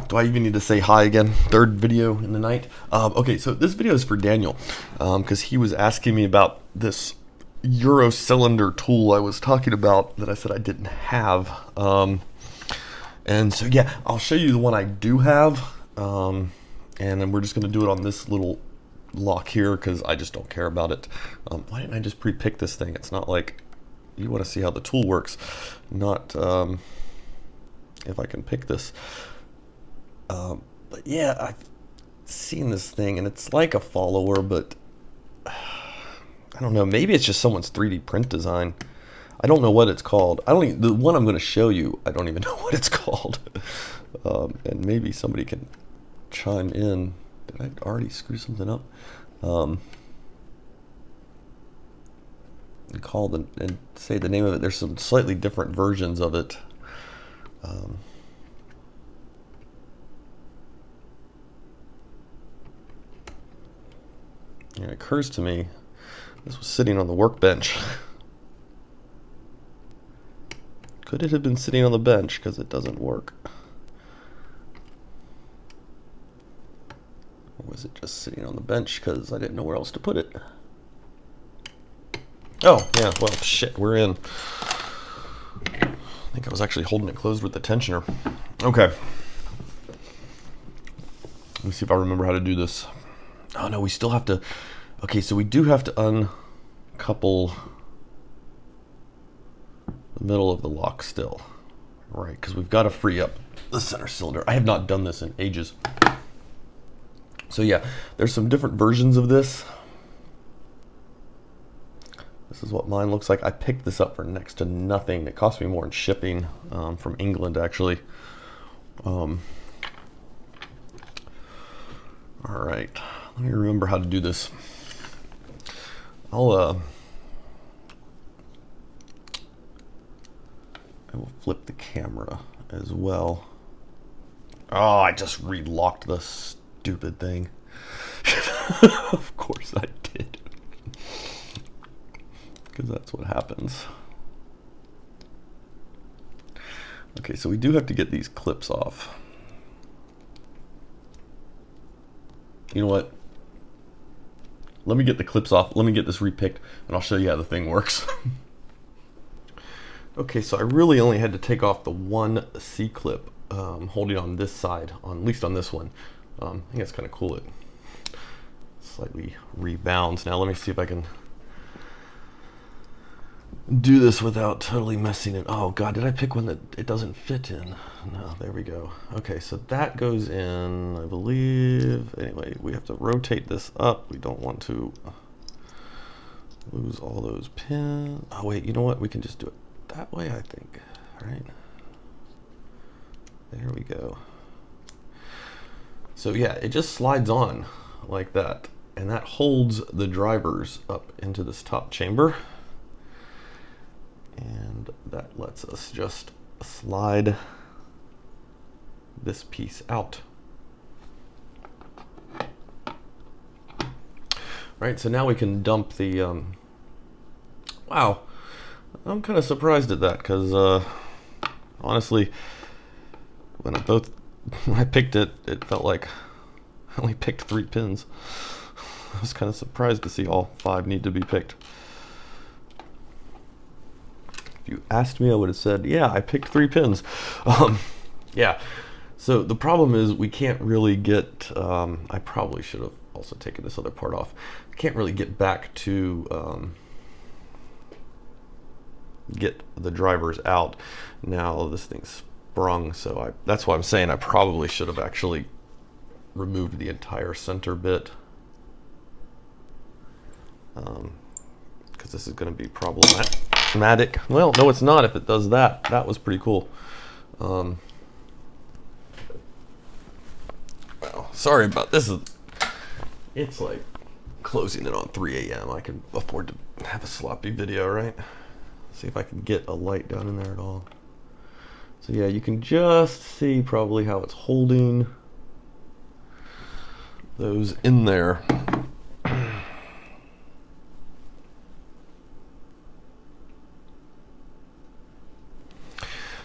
Do I even need to say hi again? Third video in the night. Okay, so this video is for Daniel because he was asking me about this Euro cylinder tool I was talking about that I said I didn't have. And so yeah, I'll show you the one I do have, and then we're just going to do it on this little lock here because I just don't care about it. Why didn't I just pre-pick this thing? It's not like you want to see how the tool works, not if I can pick this. But yeah, I've seen this thing and it's like a follower, but I don't know, maybe it's just someone's 3D print design. I don't know what it's called. The one I'm going to show you, I don't even know what it's called. And maybe somebody can chime in. Did I already screw something up? And call and say the name of it. There's some slightly different versions of it. It occurs to me, this was sitting on the workbench. Could it have been sitting on the bench because it doesn't work? Or was it just sitting on the bench because I didn't know where else to put it? Oh, yeah, well, shit, we're in. I think I was actually holding it closed with the tensioner. Okay. Let me see if I remember how to do this. Oh, no, we still have to... Okay, so we do have to uncouple the middle of the lock still. Right, because we've got to free up the center cylinder. I have not done this in ages. So yeah, there's some different versions of this. This is what mine looks like. I picked this up for next to nothing. It cost me more in shipping from England, actually. All right, let me remember how to do this. I will flip the camera as well. Oh, I just relocked the stupid thing. Of course I did. Because that's what happens. Okay, so we do have to get these clips off. You know what? Let me get the clips off. Let me get this repicked, and I'll show you how the thing works. Okay, so I really only had to take off the one C-clip holding on this side, at least on this one. I think that's kind of cool. It slightly rebounds. Now let me see if I can do this without totally messing it. Oh God, did I pick one that it doesn't fit in? No, there we go. Okay, so that goes in, I believe. Anyway, we have to rotate this up. We don't want to lose all those pins. Oh wait, you know what? We can just do it that way, I think. All right. There we go. So yeah, it just slides on like that, and that holds the drivers up into this top chamber. And that lets us just slide this piece out. Right, so now we can dump the, wow, I'm kind of surprised at that because honestly, when I picked it, it felt like I only picked 3 pins. I was kind of surprised to see all 5 need to be picked. If you asked me, I would have said, yeah, I picked 3 pins. Yeah, so the problem is we can't really get, I probably should have also taken this other part off. Can't really get back to get the drivers out. Now this thing's sprung, so that's why I'm saying I probably should have actually removed the entire center bit. Because this is going to be problematic. Well, no, it's not if it does that. That was pretty cool. Well, sorry about this. It's like closing it on 3 a.m. I can afford to have a sloppy video, right? See if I can get a light down in there at all. So yeah, you can just see probably how it's holding those in there.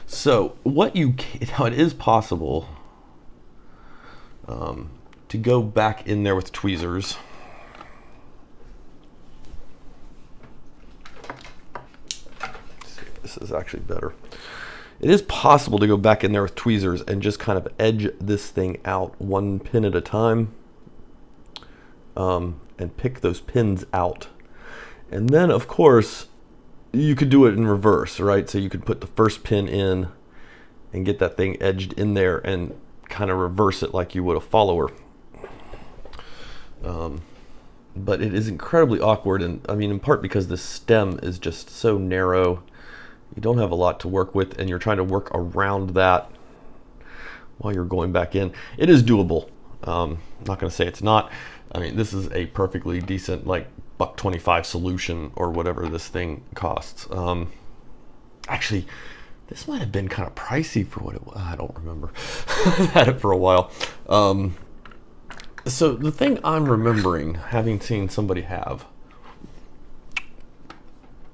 So what now it is possible to go back in there with tweezers. This is actually better. It is possible to go back in there with tweezers and just kind of edge this thing out one pin at a time, and pick those pins out. And then, of course, you could do it in reverse, right? So you could put the first pin in and get that thing edged in there and kind of reverse it like you would a follower. But it is incredibly awkward, and I mean, in part because the stem is just so narrow. You don't have a lot to work with, and you're trying to work around that while you're going back in. It is doable. I'm not going to say it's not. I mean, this is a perfectly decent, like, $1.25 solution or whatever this thing costs. Actually, this might have been kind of pricey for what it was. I don't remember. I've had it for a while. So the thing I'm remembering having seen somebody have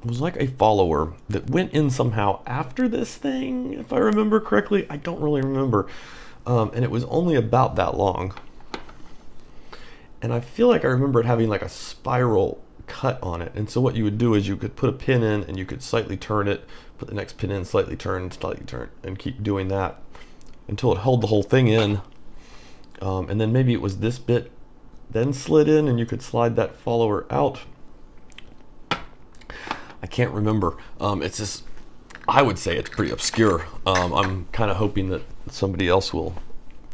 was like a follower that went in somehow after this thing, if I remember correctly. I don't really remember. And it was only about that long. And I feel like I remember it having like a spiral cut on it. And so what you would do is you could put a pin in and you could slightly turn it, put the next pin in, slightly turn, and keep doing that until it held the whole thing in. And then maybe it was this bit then slid in and you could slide that follower out. I can't remember. It's just, I would say it's pretty obscure. I'm kind of hoping that somebody else will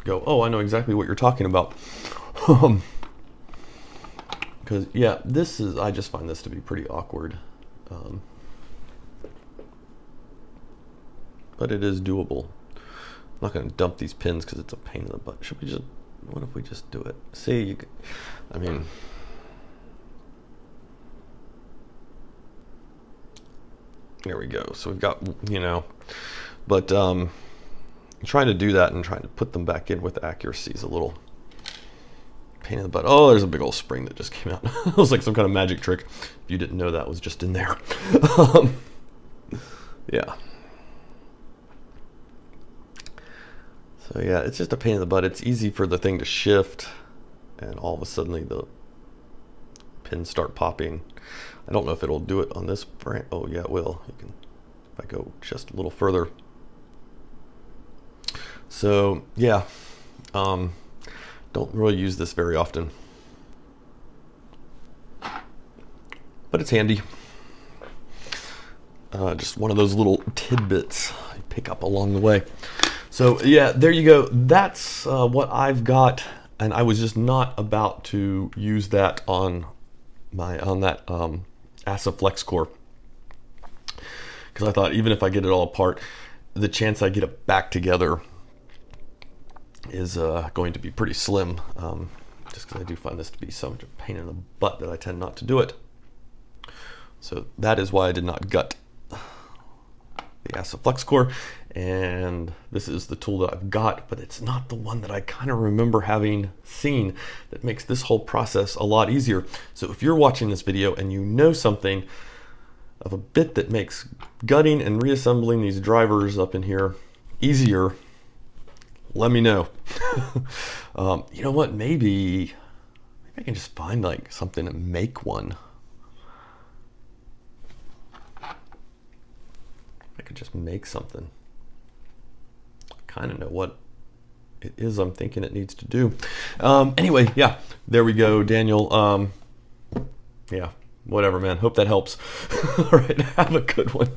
go, oh, I know exactly what you're talking about. Because, yeah, I just find this to be pretty awkward. But it is doable. I'm not going to dump these pins because it's a pain in the butt. What if we just do it? See, I mean, there we go. So we've got, but trying to do that and trying to put them back in with accuracy is a little pain in the butt. Oh, there's a big old spring that just came out. It was like some kind of magic trick. If you didn't know that was just in there. Yeah. So yeah, it's just a pain in the butt. It's easy for the thing to shift, and all of a sudden the pins start popping. I don't know if it'll do it on this brand. Oh yeah, it will. You can, if I go just a little further. So yeah, don't really use this very often, but it's handy. Just one of those little tidbits you pick up along the way. So yeah, there you go. That's what I've got, and I was just not about to use that on that ASA FlexCore, because I thought even if I get it all apart, the chance I get it back together is going to be pretty slim. Just because I do find this to be so much a pain in the butt that I tend not to do it. So that is why I did not gut the ASA FlexCore, and this is the tool that I've got, but it's not the one that I kind of remember having seen that makes this whole process a lot easier. So if you're watching this video and you know something of a bit that makes gutting and reassembling these drivers up in here easier, let me know. You know what, maybe I can just find like something and make one. I could just make something. I kind of know what it is I'm thinking it needs to do. Anyway, yeah, there we go, Daniel. Yeah, whatever, man. Hope that helps. All right, have a good one.